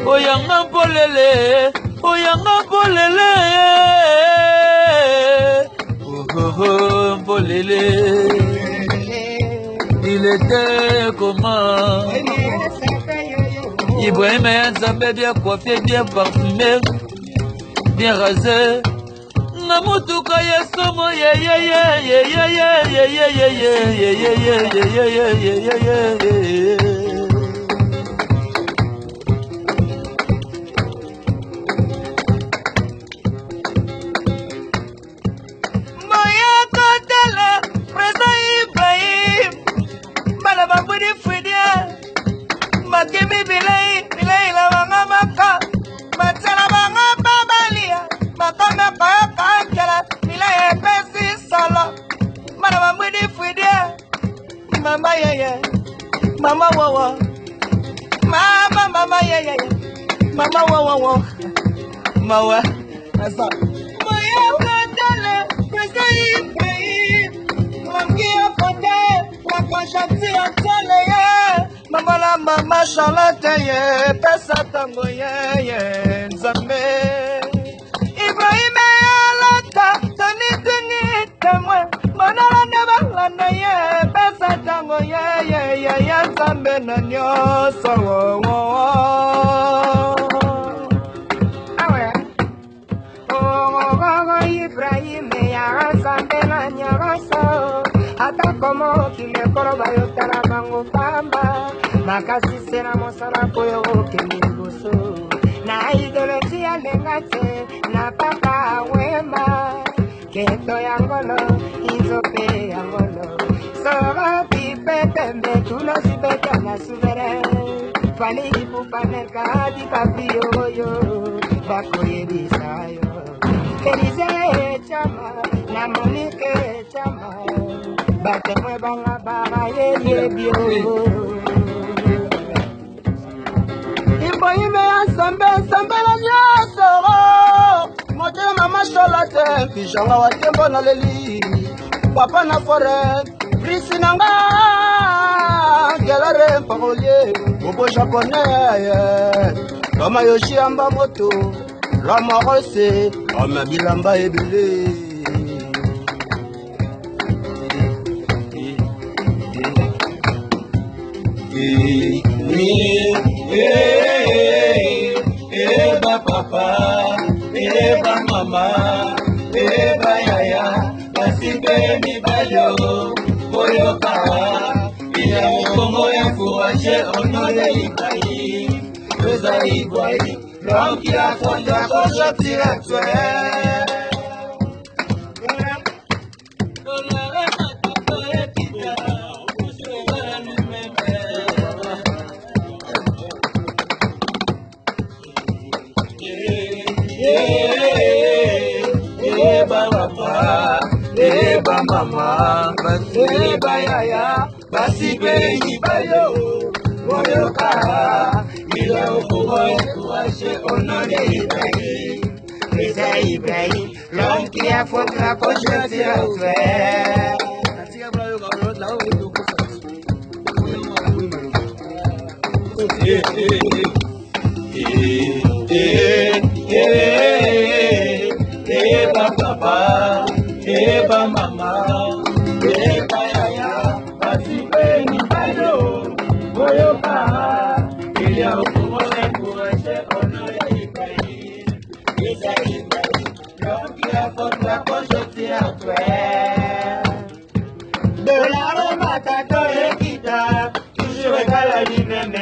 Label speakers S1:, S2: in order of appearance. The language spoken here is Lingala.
S1: Oyanga polele, oyanga polele, polele. Il était comment? Ibrahim Nzambe bien coiffé, bien parfumé, bien rasé. Namutuka yesomo ye ye ye ye ye ye ye ye ye ye ye ye. Moya kotele presa Ibrahim bala bambudi fudia makemi bilai la wanga maka matala wanga babalia makona paka kala bilai pesi solo bala bambudi fudia mama yeye mama wawa mama yeye mama wawa mawa asa moya kotele presa Ibrahim Mamkia Fonde, la conchati antele ye, mama la mama Charlotte ye, pesa tango ye, Nzambe. Ibrahim alata, tani temwe, manala neba lana ye, pesa tango ye, Nzambe na nyoso wo. Awe, Ibrahim ya Nzambe na nyoso. Ata como kile koroba yotala bango pamba makasi sena mosala koyo kemibuso na ideologia lengate na papa wema keto yangolo izope yangolo sora pipetembe tulo sibeta na souverain fali ipupaneka di papio yo bakoye bisayo Elize chama na Monique chama Batemwe banga bara ye bio Ibrahim Nzambe la nyoso Mote mama Charlotte Pijanga wa tembo na leli Papa na forêt Prisi nanga Gelare parolier Bobo japonais Kama Yoshi amba moto Rama rose Rama bilamba ebele Eba papa, eba mama, eba yaya, basibe mi bayo, koyo kara, iya kongo ya fuwache onole Ibrahim, reza Ibrahim, l'homme qui a conduit à Cocha directeur. Eba papa, eba mama, eba yaya, basi bengi bayo, moyo kara, ila ukuwa kuwashe onone Ibrahim, Reza Ibrahim, l'homme qui a fondé la Cocha directeur. Eba papa, eba mama, eba yaya, basi beni bayo, moyo ka, ili aukumoe kuwashe onore Ibrahim, Reza Ibrahim, l'homme qui a fondé la Cocha directeur. De la remata to ekita, toujours égale à lui-même.